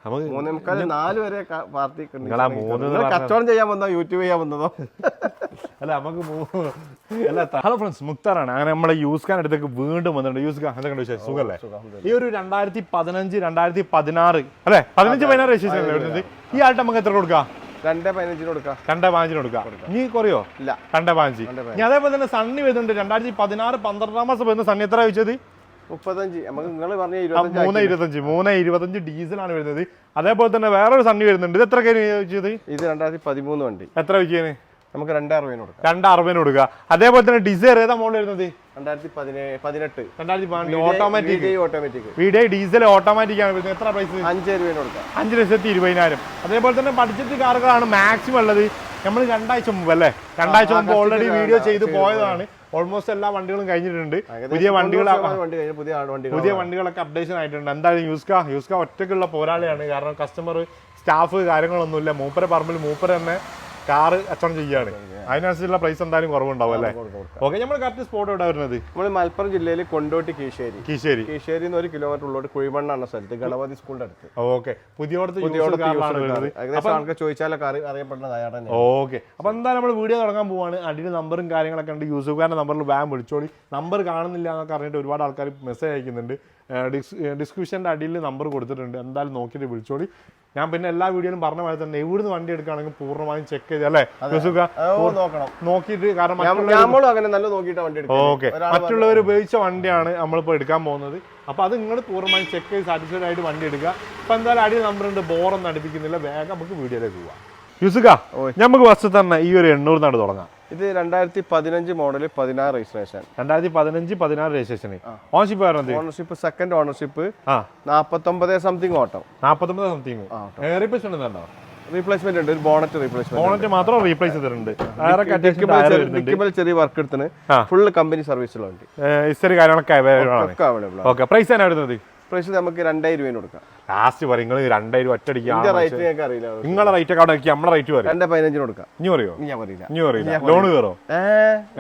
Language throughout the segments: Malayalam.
നമുക്ക് 3:45 വരെ പാർട്ടി കച്ചവടം ചെയ്യാൻ വന്നോ യൂട്യൂബ് ചെയ്യാൻ വന്നതോ അല്ല നമുക്ക് അല്ല. ഹലോ ഫ്രണ്ട്സ്, മുക്താറാണ്. അങ്ങനെ നമ്മുടെ യൂസ് ഖാൻ അടുത്തേക്ക് വീണ്ടും വന്നിട്ടുണ്ട്. യൂസ് ഖാൻ എന്തൊക്കെ വിശേഷം? സുഖല്ലേ? ഈ ഒരു 2015 2016 അല്ലെ 15-16 രജിസ്ട്രേഷൻ അല്ലേ വരുന്നത്? ഈ ആയിട്ട് നമുക്ക് എത്ര കൊടുക്കാം? 2:15 കൊടുക്കാം. 2:15 കൊടുക്കാം. നീ കുറയോ? ഇല്ല, 2:15. ഇനി അതേപോലെ തന്നെ സണ്ണി വരുന്നുണ്ട്. 2016 12 മാസം വരുന്ന സണ്ണി എത്ര ചോദിച്ചത്? 35. നമുക്ക് നിങ്ങൾ പറഞ്ഞ 3.25 ഡീസലാണ് വരുന്നത്. അതേപോലെ തന്നെ വേറൊരു സണ്ണി വരുന്നുണ്ട്. ഇത് എത്ര ചോദിച്ചത്? ഇത് 2013 വണ്ടി. എത്ര ചോദിച്ചത്? നമുക്ക് 2.60 കൊടുക്കാം. 2.60 കൊടുക്കുക. അതേപോലെ തന്നെ ഡിസൈർ ഏതാ മോഡൽ വരുന്നത്? 2018 automatic automatic VDI diesel automatic ആണ് വരുന്നത്. എത്ര പ്രൈസ്? 5 രൂപ കൊടുക്കാം. 5,20,000. അതേപോലെ തന്നെ ബഡ്ജറ്റ് കാറുകളാണ് മാക്സിമം ഉള്ളത്. നമ്മൾ 2 ആഴ്ച മുമ്പ് അല്ലേ, 2 ആഴ്ച മുമ്പ് ഓൾറെഡി വീഡിയോ ചെയ്ത് പോയതാണ്. ഓൾമോസ്റ്റ് എല്ലാ വണ്ടികളും കഴിഞ്ഞിട്ടുണ്ട്. പുതിയ വണ്ടികളൊക്കെ അപ്ഡേഷൻ ആയിട്ടുണ്ട്. എന്തായാലും യൂസ് കാ ഒറ്റയ്ക്കുള്ള പോരാളിയാണ്. കാരണം കസ്റ്റമർ സ്റ്റാഫ് കാര്യങ്ങളൊന്നുമില്ല. മൂപ്പരെ പറമ്പിൽ മൂപ്പര തന്നെ കാറ് കച്ചവടം ചെയ്യാണ്. അതിനനുസരിച്ചുള്ള പ്രൈസ് എന്തായാലും കുറവുണ്ടാവും അല്ലേ? ഓക്കെ, നമ്മൾ കറക്റ്റ് സ്പോട്ട് എവിടെ വരുന്നത്? നമ്മൾ മലപ്പുറം ജില്ലയിൽ കൊണ്ടോട്ടി കീശ്ശേരി 1 കിലോമീറ്റർ ഉള്ളോട്ട് കുഴിമണ്ണാണ് സ്ഥലത്ത്, ഗണപതി സ്കൂളിന്റെ അടുത്ത്. ഓക്കെ, പുതിയോടത്ത് ചോദിച്ചാലൊക്കെ അറിയപ്പെടുന്ന. ഓക്കെ, അപ്പൊ എന്തായാലും നമ്മൾ വീഡിയോ തുടങ്ങാൻ പോവാണ്. അടിയിൽ നമ്പറും കാര്യങ്ങളൊക്കെ ഉണ്ട്. യൂസുഫാന്റെ നമ്പറിൽ വേഗം വിളിച്ചോളി. നമ്പർ കാണുന്നില്ല എന്നൊക്കെ അറിഞ്ഞിട്ട് ഒരുപാട് ആൾക്കാർ മെസ്സേജ് അയക്കുന്നുണ്ട്. ഡിസ്ക്രിപ്ഷൻ്റെ അടിയിൽ നമ്പർ കൊടുത്തിട്ടുണ്ട്. എന്തായാലും നോക്കിയിട്ട് വിളിച്ചോളി. ഞാൻ പിന്നെ എല്ലാ വീഡിയോയിലും പറഞ്ഞ പോലെ തന്നെ എവിടുന്ന് വണ്ടി എടുക്കുകയാണെങ്കിൽ പൂർണ്ണമായും ചെക്ക് ചെയ്ത് അല്ലേ നോക്കിയിട്ട്. കാരണം ഓക്കെ, മറ്റുള്ളവർ ഉപയോഗിച്ച വണ്ടിയാണ് നമ്മളിപ്പോൾ എടുക്കാൻ പോകുന്നത്. അപ്പൊ അത് നിങ്ങൾ പൂർണ്ണമായും ചെക്ക് ചെയ്ത് സാറ്റിസ്ഫൈഡ് ആയിട്ട് വണ്ടി എടുക്കുക. അപ്പൊ എന്തായാലും അടിയിൽ നമ്പർ ഉണ്ട്, ബോറൊന്നും അടുപ്പിക്കുന്നില്ല. വേഗം നമുക്ക് വീഡിയോയിലേക്ക് പോവാം. യൂസുക, നമുക്ക് ഫസ്റ്റ് തന്നെ ഈ ഒരു 800 തുടങ്ങാം. ഇത് 2015 model 16 registration. 2015-16 registration. Ownership ownership second ownership 49 something ഓട്ടം. 49 സംതിങ്. റീപ്ലേസ്മെന്റ് ഉണ്ടോ? റീപ്ലേസ്മെന്റ് ഉണ്ട്. ഒരു ബോണറ്റ് റീപ്ലേസ്മെന്റ്. ബോണറ്റ് മാത്രം റീപ്ലേസ് ചെയ്തിട്ടുണ്ട്. ചെറിയ വർക്ക് എടുത്തിന് ഫുൾ കമ്പനി സർവീസുള്ള വണ്ടി. ഹിസ്റ്ററി കാര്യങ്ങളൊക്കെ അവൈലബിൾ. ഓക്കെ, പ്രൈസ് ആണ് വരുന്നത്? പ്രൈസ് നമുക്ക് 2,000 രൂപ കൊടുക്കാം. ലാസ്റ്റ് പറയും നിങ്ങൾ 2,000 ഒറ്റടിക്കാം. നിങ്ങളെ റേറ്റ് ഒക്കെ അവിടെ നമ്മുടെ റേറ്റ് പറയും. 2,15 കൊടുക്കാം. ഇനി പറയോ? ഇനി പറയില്ല. ലോൺ കയറോ?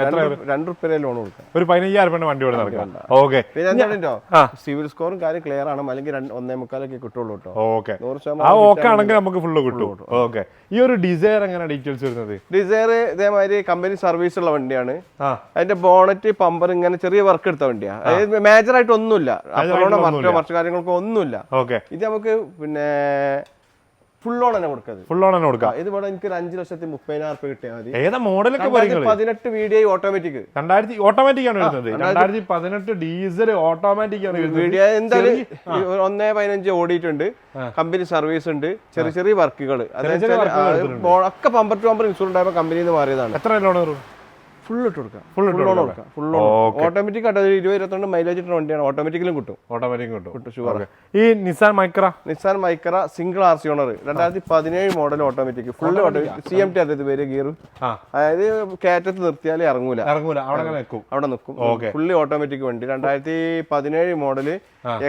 എത്ര? 2 രൂപ ലോൺ കൊടുക്കാം. ഒരു 15,000 വണ്ടി ഇവിടെ നടക്കാം. ഓക്കെ, പിന്നെ സിവിൽ സ്കോറും കാര്യം ക്ലിയർ ആണ്. അല്ലെങ്കിൽ 1.25 കിട്ടുള്ളൂ കേട്ടോ. ഓക്കെ, ആ ഓക്കെ ആണെങ്കിൽ നമുക്ക് ഫുള്ള് കിട്ടും. ഓക്കെ, ഈ ഒരു ഡിസൈർ എങ്ങനെ ഡീറ്റെയിൽസ് വരുന്നത്? ഡിസൈർ ഇതേമാതിരി കമ്പനി സർവീസ് ഉള്ള വണ്ടിയാണ്. അതിന്റെ ബോണറ്റ് പമ്പർ ഇങ്ങനെ ചെറിയ വർക്ക് എടുത്ത വണ്ടിയാണ്. അതായത് മേജർ ആയിട്ട് ഒന്നുമില്ല. മറ്റു കാര്യങ്ങൾക്ക് ഒന്നുമില്ല. ഓക്കെ, ഇത് നമുക്ക് പിന്നെ ഫുൾ ഓൺ തന്നെ കൊടുക്കാം. ഫുൾ ഓൺ തന്നെ കൊടുക്കാം. ഇത് ഇവിടെ എനിക്ക് 5,30,000 രൂപ കിട്ടിയാൽ മതി. ഏതാ മോഡലൊക്കെ 18 VDI ഓട്ടോമാറ്റിക്. 2000 ഓട്ടോമാറ്റിക് ആണ് വരുന്നത്. 2018 ഡീസൽ ഓട്ടോമാറ്റിക് ആണ് വരുന്നത്. VDI എന്തായാലും 1.15 ഓടിയിട്ടുണ്ട്. കമ്പനി സർവീസ് ഉണ്ട്. ചെറിയ ചെറിയ വർക്കുകൾ ഒക്കെ പമ്പർ ടു പമ്പർ ഇൻഷുർ ഉണ്ടായപ്പോൾ കമ്പനിയിൽ നിന്ന് മാറിയതാണ്. എത്ര ലോൺ വരും? ഫുൾ ഇട്ട് കൊടുക്കാം. ഓട്ടോമാറ്റിക് 20-22 മൈലേജ് ഇട്ട വണ്ടിയാണ്. ഓട്ടോമാറ്റിക്കലും കിട്ടും. ഷുവർ. ഈ Nissan Micra single RC owner 2017 model automatic full automatic CMT അതായത് പേര് ഗിയർ. അതായത് കയറ്റത്ത് നിർത്തിയാലേ ഇറങ്ങൂല, അവിടെ നിൽക്കും. ഫുള്ളി ഓട്ടോമാറ്റിക് വണ്ടി. 2017 മോഡല്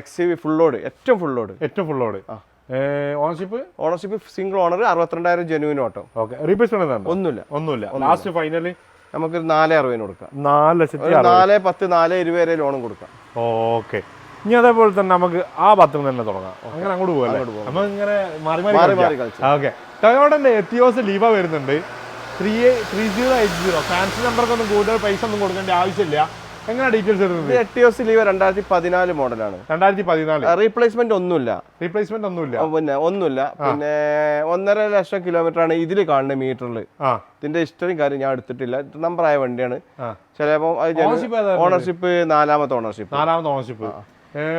XUV ഫുൾ ലോഡ്. ഏറ്റവും full load. Ownership single owner. 62,000 genuine auto. Replacement ഒന്നുമില്ല. ലാസ്റ്റ് ഫൈനലി നമുക്ക് 4,60 കൊടുക്കാം. 4,10 4,20 വരെ ലോണും കൊടുക്കാം. ഓക്കെ, ഇനി അതേപോലെ തന്നെ നമുക്ക് ആ ഭാഗത്ത് തന്നെ തുടങ്ങാം. അങ്ങനെ അങ്ങോട്ട് പോകല്ലേ? നമ്മൾ ഇങ്ങനെ മാറി ഓക്കെ. ടൊയോട്ടന്റെ എത്തിയോസ് ലീവ വരുന്നുണ്ട്. 3080. ഫാൻസി നമ്പർക്കൊന്നും കൂടുതൽ പൈസ ഒന്നും കൊടുക്കേണ്ട ആവശ്യമില്ല. എങ്ങനെ ഡീറ്റെയിൽസ് വരുന്നത്? എട്ടിയോസ് ലീവ 2014 മോഡലാണ്. 2014. റീപ്ലേസ്മെന്റ് ഒന്നുമില്ല. പിന്നെ 1.5 ലക്ഷം കിലോമീറ്റർ ആണ് ഇതിൽ കാണുന്ന മീറ്ററിൽ. ഇതിന്റെ ഹിസ്റ്ററിയും കാര്യം ഞാൻ എടുത്തിട്ടില്ല. നമ്പർ ആയ വണ്ടിയാണ്. ചിലപ്പോ ഓണർഷിപ്പ് 4ാമത്തെ ഓണർഷിപ്പ്.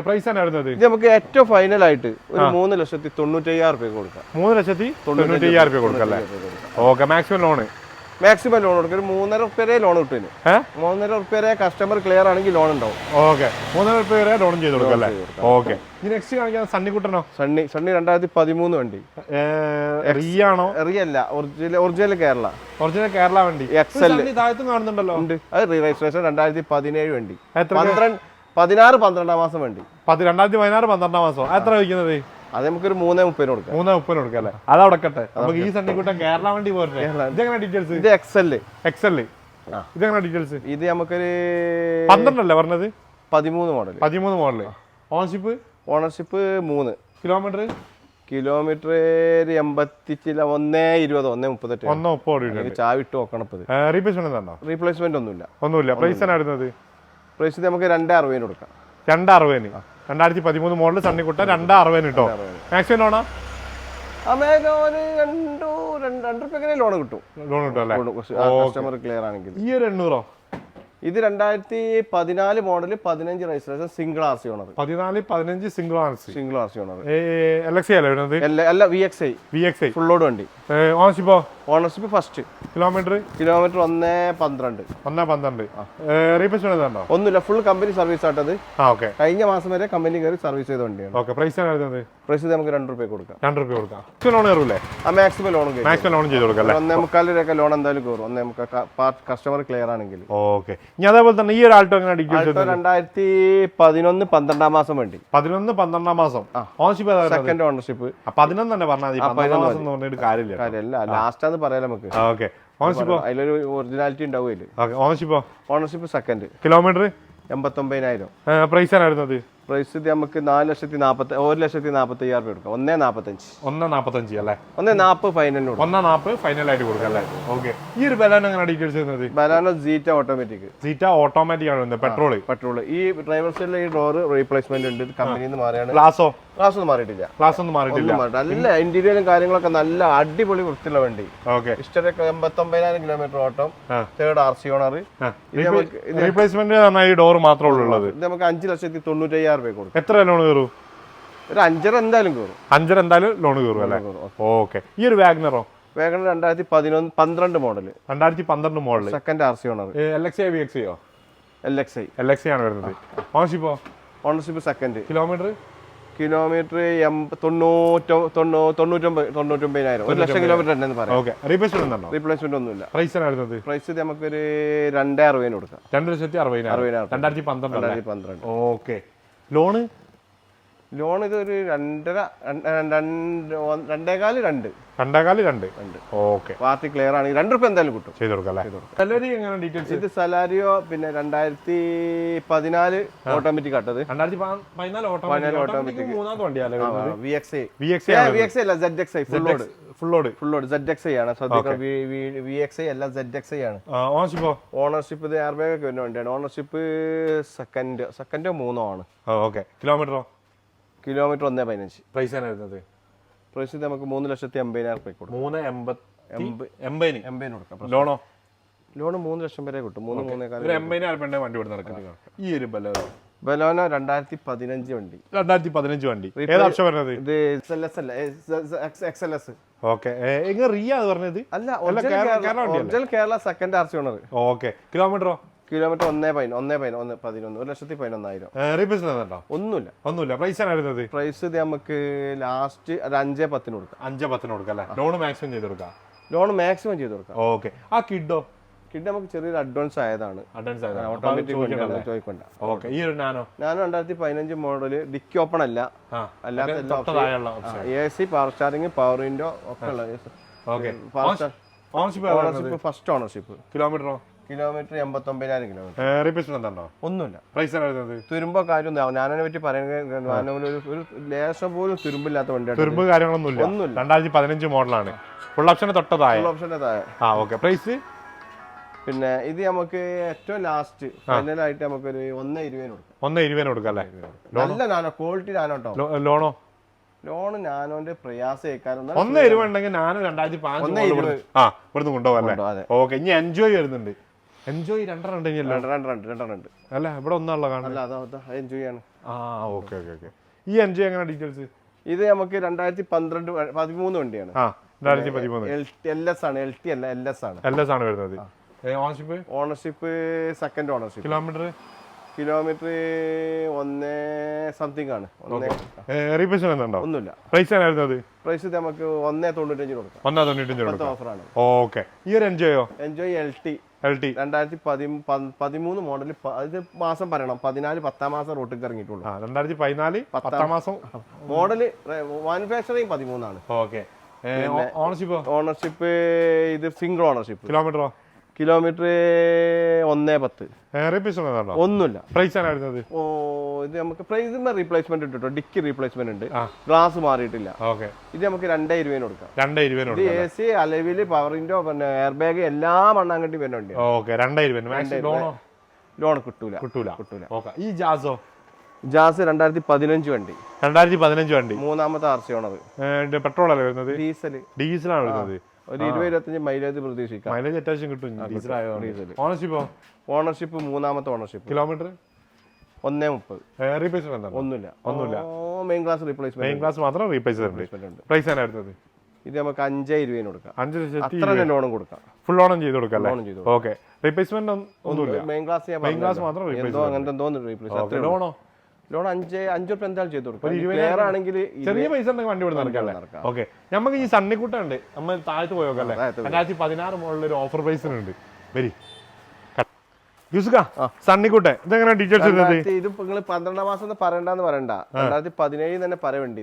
പ്രൈസ് ആണ് വരുന്നത്. ഇത് നമുക്ക് ഏറ്റവും ഫൈനൽ ആയിട്ട് ഒരു 3,95,000 രൂപ കൊടുക്കാം. 3,95,000 രൂപ കൊടുക്കാം അല്ലേ? ഓക്കെ, മാക്സിമം ലോൺ കൊടുക്കും. ഒരു 3,500 രൂപ വരെ ലോൺ കിട്ടും. 3,500 രൂപ വരെ കസ്റ്റമർ ക്ലിയർ ആണെങ്കിൽ ലോൺ ഉണ്ടാവും. ഓക്കെ, 3,500 രൂപ വരെ ലോൺ ചെയ്ത് കൊടുക്കാം അല്ലേ? ഓക്കെ, നെക്സ്റ്റ് കാണിക്കാൻ സണ്ണിക്കുട്ടനോ? സണ്ണി 2013 വണ്ടി. റിയാണോ? റിയല്ല, ഒറിജിനൽ കേരള വണ്ടി. XL കാണുന്നുണ്ടല്ലോ. അത് രജിസ്ട്രേഷൻ 2017 വണ്ടി. 16-12 മാസം വണ്ടി. 2016-12 മാസം. എത്ര വയ്ക്കുന്നത്? അത് നമുക്കൊരു 3.30 കൊടുക്കാം. 3.30 കൊടുക്കാം അല്ലേ? അതവിടെക്കട്ടെ. നമുക്ക് ഈ സണ്ണിക്കുട്ടൻ കേരള വണ്ടി പോരട്ടെ. ഇതെങ്ങനെ ഡീറ്റെയിൽസ്? ഇത് XL. ഇതെങ്ങനെ ഡീറ്റെയിൽസ്? ഇത് നമുക്കൊരു 12 അല്ലേ പറഞ്ഞത്? 13 മോഡൽ. ഓണർഷിപ്പ് 3. കിലോമീറ്റർ കിലോമീറ്റർ 80 1:20 1:38 1:30 ചാവിട്ട് നോക്കണം ഇപ്പത്. റീപ്ലേസ്മെന്റ് ഒന്നുമില്ല. പ്രൈസ് ആയിരുന്നത് പ്രൈസ് നമുക്ക് 260 കൊടുക്കാം. 260. 2013 മോഡൽ സണ്ണിക്കുട്ട 260 കിട്ടോ. മാക്സിമം ലോണോ? അമേഗോന് 2 രൂപ ലോൺ കിട്ടും. ലോൺ കിട്ടും അല്ലേ? കസ്റ്റമർ ക്ലിയർ ആണെങ്കിൽ. ഈ ഒരു 800 ഇത് 2014 model 15 registration single RC owner. 15 single RC owner. LXI അല്ലേ വരുന്നത്? അല്ല VXI ഫുൾ ലോഡ് വണ്ടി. Ownership first. കിലോമീറ്റർ 1:12. റീപ്ലേസ്മെന്റ് ഉണ്ടോ? ഒന്നുമില്ല, ഫുൾ കമ്പനി സർവീസ് ആട്ടത്. കഴിഞ്ഞ മാസം വരെ കമ്പനി കയറി സർവീസ് ചെയ്ത വണ്ടിയാണ്. പ്രൈസ് നമുക്ക് 2 രൂപ കൊടുക്കാം. 2 രൂപ കൊടുക്കാം. ലോൺ കയറൂലേ? മാക്സിമം ലോൺ ചെയ്ത് കൊടുക്കാം. 1.25 ലോൺ എന്തായാലും കയറും. കസ്റ്റമർ ക്ലിയർ ആണെങ്കിൽ. ഓക്കെ. ഇനി അതേപോലെ തന്നെ ഈ ഒരു ആൾട്ടോ എങ്ങനെ 2011 12 മാസം വണ്ടി. 11-12 മാസം. Ownership second ownership. 11 തന്നെ പറഞ്ഞാൽ കാര്യമില്ല. ലാസ്റ്റ് അത് പറയാം നമുക്ക്. ഓക്കെ. ഓണർഷിപ്പ് അതിലൊരു ഒറിജിനാലിറ്റി ഉണ്ടാവും. Ownership second. കിലോമീറ്റർ 89,000. പ്രൈസ് ആയിരുന്നത്? പ്രൈസ് നമുക്ക് 1,40,000 കൊടുക്കാം. 1.45. 1.45 അല്ലേ? 1.40 ഫൈനൽ. 1.40 ഫൈനൽ ആയിട്ട് കൊടുക്കാം അല്ലേ? ഓക്കെ. ഈ ഒരു ബലാനോ എങ്ങനെ ഡീറ്റെയിൽസ് ചെയ്യുന്നത്? Baleno Zeta automatic. ഓട്ടോമാറ്റിക് ആണ്. പെട്രോൾ. ഈ ഡ്രൈവർ സൈഡിലെ ഈ ഡോർ റീപ്ലേസ്മെന്റ് ഉണ്ട്. കമ്പനിയിൽ നിന്ന് മാറിയാണ്. ഗ്ലാസ് ഒന്നും മാറിയിട്ടില്ല. നല്ല ഇന്റീരിയറും കാര്യങ്ങളൊക്കെ നല്ല അടിപൊളി വൃത്തിയുള്ള വണ്ടി. ഓക്കെ. ഇഷ്ടം 89,000 കിലോമീറ്റർ ഓട്ടം. Third RC owner. റീപ്ലേസ്മെന്റ് ഈ ഡോർ മാത്രമേ ഉള്ളത്. ഇത് നമുക്ക് 5,95,000 കൊടുക്കും. എത്ര ലോൺ കയറും? ഒരു 5.5 എന്തായാലും കയറും. 5.5 എന്തായാലും ലോൺ കയറും അല്ലേ? ഓക്കെ. ഈ ഒരു വാഗ്നറോ? Wagon R 2012 model. 2012 model. Second RC owner. LXI VXI? LXI ആണ് വരുന്നത്. Ownership second. കിലോമീറ്റർ 99,000. 1,00,000 കിലോമീറ്റർ ഉണ്ടെന്ന് പറയാം. ഓക്കെ. റീപ്ലേസ്മെന്റ് റീപ്ലേസ്മെന്റ് ഒന്നുമില്ല. പ്രൈസ് നമുക്കൊരു 2.60 കൊടുക്കാം. 2,60,000. 2012. ഓക്കെ. ലോണ് ഇത് ഒരു 2.25. ഓക്കെ. പാർട്ടി ക്ലിയർ ആണെങ്കിൽ 2 രൂപ എന്തായാലും കിട്ടും. ചെയ്ത് കൊടുക്കാം. ഇത് സലാരിയോ പിന്നെ 2014 ഓട്ടോമാറ്റിക് ആട്ടത്. 2014 ഓട്ടോമാറ്റിക്. മൂന്നാമത്തെ വണ്ടിയല്ലേ? VXI അല്ല ZXI ഫുൾ ലോഡ് ZXI ആണ്. VXI അല്ല ZXI ആണ്. ഓണർഷിപ്പ് ഇത് എയർ ബാഗ് ഒക്കെ വരുന്ന വണ്ടിയാണ്. ഓണർഷിപ്പ് സെക്കൻഡോ മൂന്നോ ആണ്. ഓക്കെ. കിലോമീറ്റർ 1.15. പ്രൈസ് ആയിരുന്നത്? പ്രൈസ് നമുക്ക് 3,80,000 കൊടുക്കും. 3.80 കൊടുക്കാം. ലോണോ? ലോൺ 3 ലക്ഷം വരെ കിട്ടും. 3.80,000 വണ്ടി ഇവിടെ നടക്കുന്നത്. ഈ ഒരു ബലോന 2015 വണ്ടി. 2015 വണ്ടി. ഏത് ഓപ്ഷൻ വരുന്നത്? ഇത് XLS. ഓക്കെ. റിയ പറഞ്ഞത്? അല്ല, original Kerala second RC owner. Okay. Kilometre 1,11,000. 1,11,000. Replacement ഒന്നുമില്ല. പ്രൈസ് ആയിരുന്നത്? പ്രൈസ് നമുക്ക് ലാസ്റ്റ് 5.10 കൊടുക്കാം. 5.10 കൊടുക്കാം അല്ലേ? ലോൺ മാക്സിമം ചെയ്ത് കൊടുക്കാം. ഓക്കെ. ആ കിഡ് നമുക്ക് ചെറിയൊരു അഡ്വാൻസ് ആയതാണ്. ചോദിക്കണ്ട. ഓക്കെ. ഈ ഒരു നാനോ 2015 മോഡല്. ഡിക്കി ഓപ്പൺ അല്ല. AC, power starring, power window ഒക്കെ ഉള്ള. First ownership. Kilometre 89,000 kilometre. Replacement ഒന്നുമില്ല. പ്രൈസ് തുരുമ്പോ കാര്യം ഞാനതിനെ പറ്റി പറയുന്നത് ഒരു ലേശം പോലും തുരുമ്പില്ലാത്ത വണ്ടിയാണ്. തുരുമ്പ് കാര്യങ്ങളൊന്നുമില്ല. 2015 മോഡലാണ്. ഫുൾ ഓപ്ഷന്റെ തൊട്ടതായ. ഓക്കെ. പ്രൈസ് പിന്നെ ഇത് നമുക്ക് ഏറ്റവും ലാസ്റ്റ് ഫൈനലായിട്ട് നമുക്കൊരു 1.20 കൊടുക്കാം. 1.20 കൊടുക്കാം അല്ലേ? നല്ല നാനോ, ക്വാളിറ്റി നാനോ കേട്ടോ. ലോണ് നാനോന്റെ പ്രയാസം 1.20 ഉണ്ടെങ്കിൽ നാനോ 2015 ഇവിടുന്ന് കൊണ്ടുപോകല്ലേ? ഓക്കെ. ഇനി എൻജോയ് വരുന്നുണ്ട്. എൻജോയ് 2 ഉണ്ടെങ്കിൽ അല്ല ഇവിടെ ഒന്നാണല്ലോ കാണുന്നത്. എൻജോയ് ആണ്. ഓക്കെ. ഈ എൻജോയ് എങ്ങനെ ഡീറ്റെയിൽസ്? ഇത് നമുക്ക് 2013 വണ്ടിയാണ്. 2013 LS ആണ്. LT അല്ല, LS ആണ്. LS ആണ് വരുന്നത്. Ownership second ownership. Kilometre 1 something ആണ്. ഒന്നുമില്ല. പ്രൈസ് പ്രൈസ് നമുക്ക് 1.95 കൊടുക്കാം. 1.95 ഓഫറാണ്. ഓക്കെ. ഈ ഒരു എൻജോയ് LT 2013 മോഡൽ. ഇത് മാസം പറയണം. 14 10 മാസം റോട്ടിൽ ഇറങ്ങിയിട്ടുള്ളൂ. 2014 10 മാസം മോഡല്. മാനുഫാക്ചറിങ് 13 ആണ്. ഓക്കെ. ഓണർഷിപ്പ് ഇത് സിംഗിൾ ഓണർഷിപ്പ്. കിലോമീറ്ററോ കിലോമീറ്റർ 110. ഒന്നുമില്ല. പ്രൈസ് ആണ് വരുന്നത്. ഓ ഇത് നമുക്ക് പ്രൈസ് റീപ്ലേസ്മെന്റ് ഉണ്ട് കേട്ടോ. ഡിക്കി റീപ്ലേസ്മെന്റ് ഉണ്ട്, ഗ്ലാസ് മാറിയിട്ടില്ല. ഇത് നമുക്ക് 2,20 കൊടുക്കാം. 2,20 AC, അലവില്, പവർ വിൻഡോ, പിന്നെ എയർ ബാഗ് എല്ലാം മണ്ണാങ്കട്ടി വരുന്ന വണ്ടിയാണ്. ലോൺ കിട്ടൂല. ഈ ജാസോ? ജാസ് 2015 വണ്ടി. 2015 വണ്ടി, മൂന്നാമത്തെ RC ഓണർ. പെട്രോൾ അല്ലേ വരുന്നത്? ഡീസലാണ് വരുന്നത്. ഒരു 20-25 മൈലേജ് പ്രതീക്ഷിക്കാം. മൈലേജ് അത്യാവശ്യം കിട്ടും ഡീസൽ ആയതുകൊണ്ട്. ഓണർഷിപ്പ് മൂന്നാമത്തെ ഓണർഷിപ്പ്. കിലോമീറ്റർ 130. റീപ്ലേസ്മെന്റ് ഒന്നുമില്ല. മെയിൻ ക്ലാസ് റീപ്ലേസ്മെന്റ് മാത്രം റീപ്ലേസ്. പ്രൈസ് ആണ് വരുന്നത്. ഇത് നമുക്ക് 5,20 കൊടുക്കാം. 5 ലക്ഷത്തി അത്ര ലോണും കൊടുക്കാം. ഫുൾ ഓണം ചെയ്ത് കൊടുക്കാം. ഓക്കെ. റീപ്ലേസ്മെന്റ് ഒന്നുമില്ല. മെയിൻ ക്ലാസ് മാത്രം അങ്ങനത്തെ എന്തോന്നും റീപ്ലേസ്. ലോൺ 5 രൂപ എന്തായാലും ചെയ്ത് കൊടുക്കും. ചെറിയ പൈസ വണ്ടി ഇവിടെ നടക്കാം. ഓക്കെ. നമുക്ക് ഈ സണ്ണിക്കുട്ട ഉണ്ട്, നമ്മൾ താഴത്ത് പോയോക്കല്ലേ. 2016 മോഡൽ ഒരു ഓഫർ പ്രൈസിനുണ്ട്. വരി യൂസുക സണ്ണിക്കുട്ടെ, ഇതെങ്ങനെ ഡീറ്റെയിൽസ് ഇത് നിങ്ങൾ 12 മാസം പറയണ്ടെന്ന് പറയണ്ട. 2017 തന്നെ പറയണ്ടി.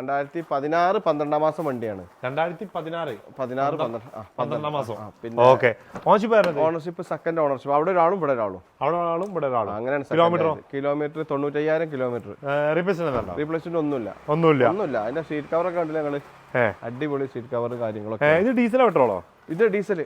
2016 12 മാസം വണ്ടിയാണ്. 2016 12 മാസം. Ownership second ownership. അവിടെ ഒരാളും ഇവിടെ ഒരാളും. അങ്ങനെയാണ്. Kilometre 95,000 kilometre. റീപ്ലേസ്മെന്റ് ഒന്നുമില്ല. അതിന്റെ സീറ്റ് കവർ ഒക്കെ കണ്ടില്ല ഞങ്ങള്. അടിപൊളി സീറ്റ് കവർ കാര്യങ്ങളൊക്കെ. ഇത് ഡീസലോ പെട്രോളോ? ഇത് ഡീസൽ.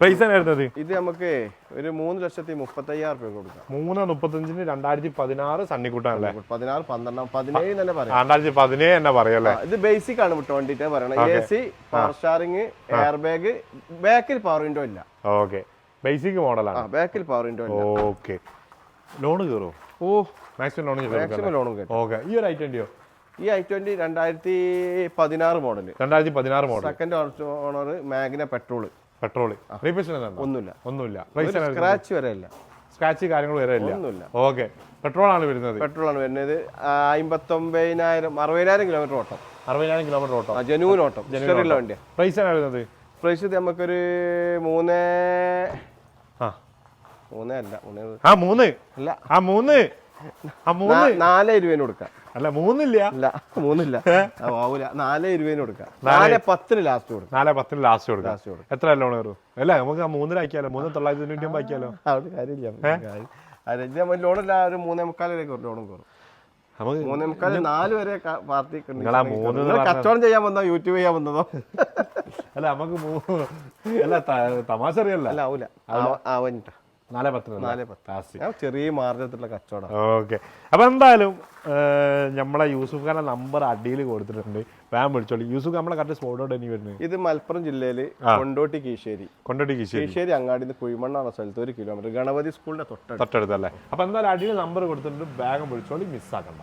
പ്രൈസ് വരുന്നത് ഇത് നമുക്ക് ഒരു 3,35,000 രൂപ കൊടുക്കാം. 3,35,000 2016 സണ്ണിക്കുട്ടാണല്ലേ? 16 12 17 തന്നെ പറയാം. 2017 തന്നെ പറയല്ലേ? ഇത് ബേസിക് ആണ് വിട്ടോ വണ്ടിട്ട് പറയണത്. AC, power steering, air bag, ബാക്കിൽ പവർ വിൻഡോ ഇല്ല. ഓക്കെ. ബേസിക് മോഡലാണ്. ബാക്കിൽ പവർ വിൻഡോ ഇല്ല. ഓക്കെ. ലോൺ കയറോ? മാക്സിമം ലോൺ കയറും. ഓക്കെ. ഈ ഒരു I20യോ? ഈ I20 2016 model. Second owner, Magna petrol. ഒന്നുമില്ല. സ്ക്രാച്ച് വരെ ഇല്ല. സ്ക്രാച്ച് കാര്യങ്ങൾ വരെ ഇല്ല. ഓക്കെ. പെട്രോൾ ആണ് വരുന്നത്. 59,000 60,000 കിലോമീറ്റർ ഓട്ടം. 60,000 കിലോമീറ്റർ ഓട്ടം. ജനുവൻ ഓട്ടം. ഹിസ്റ്ററിയുള്ള വണ്ടിയാണ്. പ്രൈസ് ആണ് വരുന്നത്. പ്രൈസ് ഇത് നമുക്കൊരു 3 4,20 കൊടുക്കാം. അല്ല 3 ആവൂല. 4,20 കൊടുക്കാം. 4,10 ലാസ്റ്റ് കൊടുക്കാം. 4,10 ലാസ്റ്റ് കൊടുക്കാം. എത്ര ലോൺ കയറും? അല്ല നമുക്ക് 3 ആക്കിയാലോ? 3,990 ആക്കിയാലോ? കാര്യമില്ല. ലോണില്ല. ഒരു 3,45 ലോണും കയറും. 3,45 4 വരെ പാർട്ടി കച്ചവടം ചെയ്യാൻ വന്നോ യൂട്യൂബ് ചെയ്യാൻ വന്നതോ? അല്ല നമുക്ക് തമാശ അറിയല്ല. അല്ല ആവൂല. ആവണ്ട. 4,10 ചെറിയ മാർഗത്തിലുള്ള കച്ചവടം. ഓക്കെ. അപ്പൊ എന്തായാലും നമ്മളെ യൂസുഫ് ഖാന്റെ നമ്പർ അടിയിൽ കൊടുത്തിട്ടുണ്ട്. വേഗം വിളിച്ചോളി. യൂസുഫ് നമ്മളെ കറക്റ്റ് സ്പോട്ടോട്ട് തന്നെ വരുന്നത്. ഇത് മലപ്പുറം ജില്ലയില് കൊണ്ടോട്ടി കീശ്ശേരി അങ്ങാടിന്ന് കുഴിമണ്ണാണ് സ്ഥലത്ത് 1 കിലോമീറ്റർ. ഗണപതി സ്കൂളിന്റെ തൊട്ടടുത്തല്ലേ. അപ്പൊ എന്തായാലും അടിയിൽ നമ്പർ കൊടുത്തിട്ടുണ്ട്. വേഗം വിളിച്ചോളി, മിസ്സാക്കണ്ട.